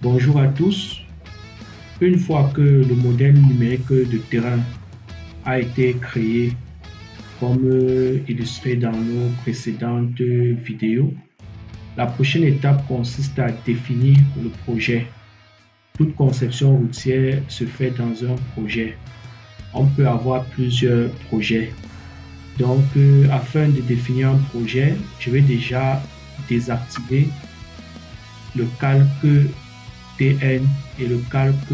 Bonjour à tous. Une fois que le modèle numérique de terrain a été créé, comme illustré dans nos précédentes vidéos, la prochaine étape consiste à définir le projet. Toute conception routière se fait dans un projet. On peut avoir plusieurs projets. Donc, afin de définir un projet, je vais déjà désactiver le calque TN et le calque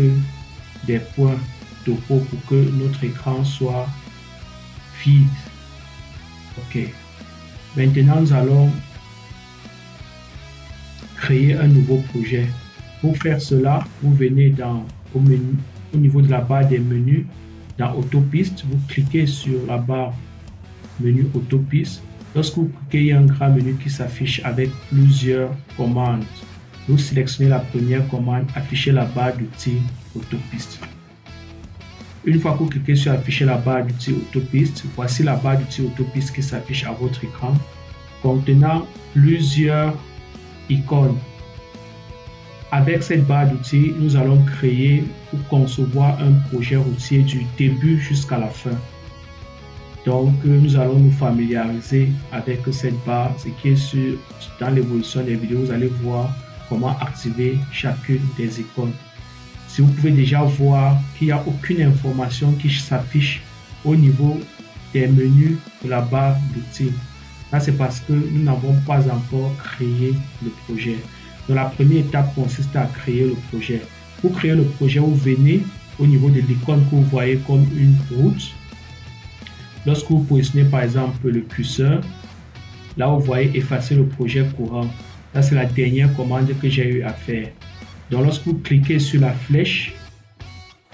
des points topo pour que notre écran soit vide. Ok. Maintenant, nous allons créer un nouveau projet. Pour faire cela, vous venez au niveau de la barre des menus, dans Autopiste, vous cliquez sur la barre menu Autopiste. Lorsque vous cliquez, il y a un grand menu qui s'affiche avec plusieurs commandes. Vous sélectionnez la première commande, afficher la barre d'outils Autopiste. Une fois que vous cliquez sur afficher la barre d'outils Autopiste, voici la barre d'outils Autopiste qui s'affiche à votre écran, contenant plusieurs icônes. Avec cette barre d'outils, nous allons créer ou concevoir un projet routier du début jusqu'à la fin. Donc, nous allons nous familiariser avec cette barre, ce qui est dans l'évolution des vidéos, vous allez voir comment activer chacune des icônes. Si vous pouvez déjà voir qu'il n'y a aucune information qui s'affiche au niveau des menus de la barre d'outils, là c'est parce que nous n'avons pas encore créé le projet. Donc la première étape consiste à créer le projet. Pour créer le projet, vous venez au niveau de l'icône que vous voyez comme une route. Lorsque vous positionnez par exemple le curseur, là vous voyez effacer le projet courant. Là, c'est la dernière commande que j'ai eu à faire. Donc, lorsque vous cliquez sur la flèche,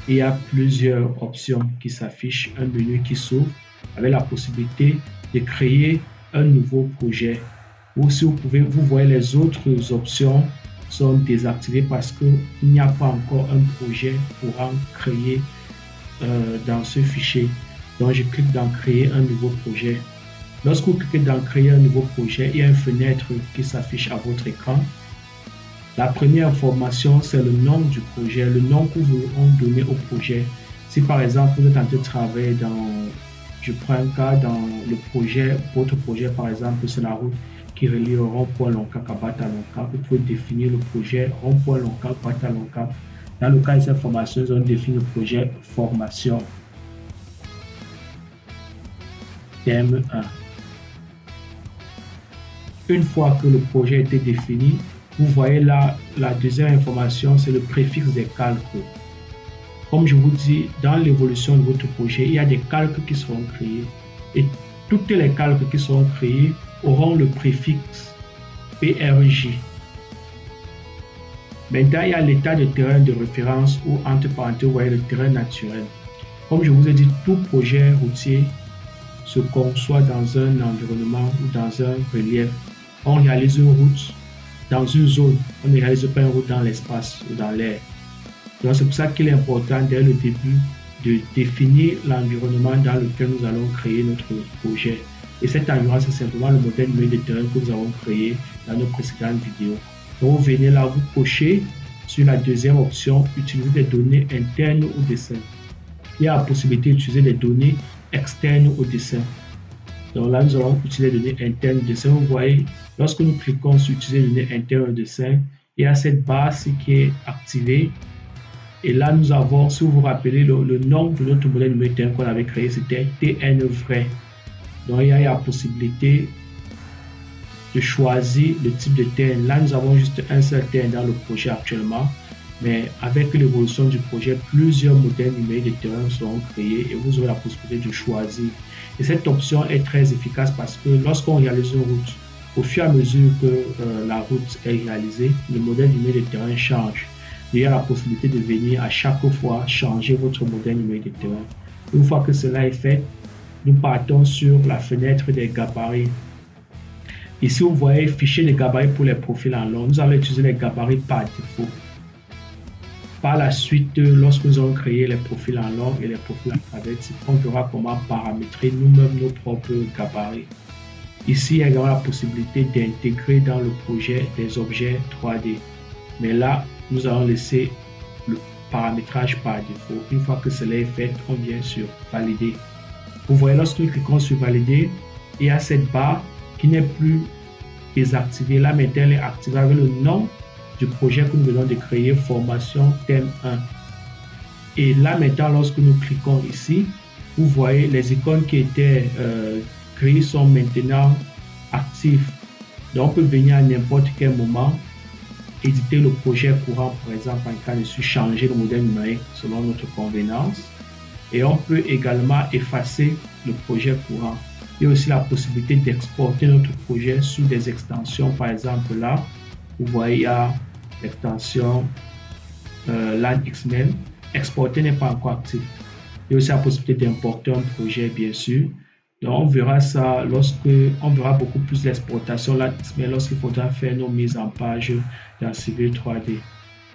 il y a plusieurs options qui s'affichent, un menu qui s'ouvre avec la possibilité de créer un nouveau projet. Ou si vous voyez les autres options sont désactivées parce qu'il n'y a pas encore un projet pour en créer dans ce fichier. Donc, je clique dans créer un nouveau projet. Lorsque vous cliquez dans créer un nouveau projet, il y a une fenêtre qui s'affiche à votre écran. La première information, c'est le nom du projet, le nom que vous voulez donner au projet. Si par exemple, vous êtes en train de travailler je prends un cas dans le projet, votre projet par exemple, c'est la route qui relie rond-point Lonka à Bata-Lonka. Vous pouvez définir le projet rond-point Lonka, Bata-Lonka. Dans le cas de cette formation, nous allons définir le projet formation. Thème 1. Une fois que le projet a été défini, vous voyez là, la deuxième information, c'est le préfixe des calques. Comme je vous dis, dans l'évolution de votre projet, il y a des calques qui seront créés. Et toutes les calques qui seront créés auront le préfixe PRJ. Maintenant, il y a l'état de terrain de référence ou entre parenthèses, vous voyez le terrain naturel. Comme je vous ai dit, tout projet routier se conçoit dans un environnement ou dans un relief. On réalise une route dans une zone, on ne réalise pas une route dans l'espace ou dans l'air. Donc c'est pour ça qu'il est important dès le début de définir l'environnement dans lequel nous allons créer notre projet. Et cet environnement, c'est simplement le modèle numérique de terrain que nous avons créé dans nos précédentes vidéos. Donc vous venez là, vous cochez sur la deuxième option, utiliser des données internes au dessin. Il y a la possibilité d'utiliser des données externes au dessin. Donc là, nous allons utiliser les données internes au dessin. Vous voyez, lorsque nous cliquons sur utiliser les données internes au dessin, il y a cette barre qui est activée. Et là, nous avons, si vous vous rappelez, le nom de notre modèle numérique qu'on avait créé, c'était TN vrai. Donc il y a la possibilité de choisir le type de TN. Là, nous avons juste un seul TN dans le projet actuellement. Mais avec l'évolution du projet, plusieurs modèles numériques de terrain seront créés et vous aurez la possibilité de choisir. Et cette option est très efficace parce que lorsqu'on réalise une route, au fur et à mesure que la route est réalisée, le modèle numérique de terrain change. Il y a la possibilité de venir à chaque fois changer votre modèle numérique de terrain. Une fois que cela est fait, nous partons sur la fenêtre des gabarits. Ici, vous voyez fichier de gabarits pour les profils en long. Nous allons utiliser les gabarits par défaut. Par la suite, lorsque nous allons créer les profils en long et les profils en travers, on verra comment paramétrer nous-mêmes nos propres gabarits. Ici, il y a également la possibilité d'intégrer dans le projet des objets 3D. Mais là, nous allons laisser le paramétrage par défaut. Une fois que cela est fait, on vient sur valider. Vous voyez, lorsque nous cliquons sur valider, il y a cette barre qui n'est plus désactivée. Là, maintenant, elle est activée avec le nom du projet que nous venons de créer, formation thème 1. Et là, maintenant, lorsque nous cliquons ici, vous voyez les icônes qui étaient créées sont maintenant actives. Donc, on peut venir à n'importe quel moment éditer le projet courant, par exemple, en cas de changer le modèle numérique selon notre convenance. Et on peut également effacer le projet courant. Il y a aussi la possibilité d'exporter notre projet sous des extensions. Par exemple, là, vous voyez, il y a l'extension LAN XML. Exporter n'est pas encore actif. Il y a aussi la possibilité d'importer un projet, bien sûr. Donc, on verra ça on verra beaucoup plus l'exportation LAN XML lorsqu'il faudra faire nos mises en page dans Civil 3D.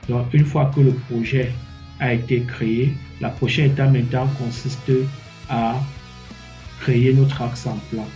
Donc, une fois que le projet a été créé, la prochaine étape maintenant consiste à créer notre axe en plan.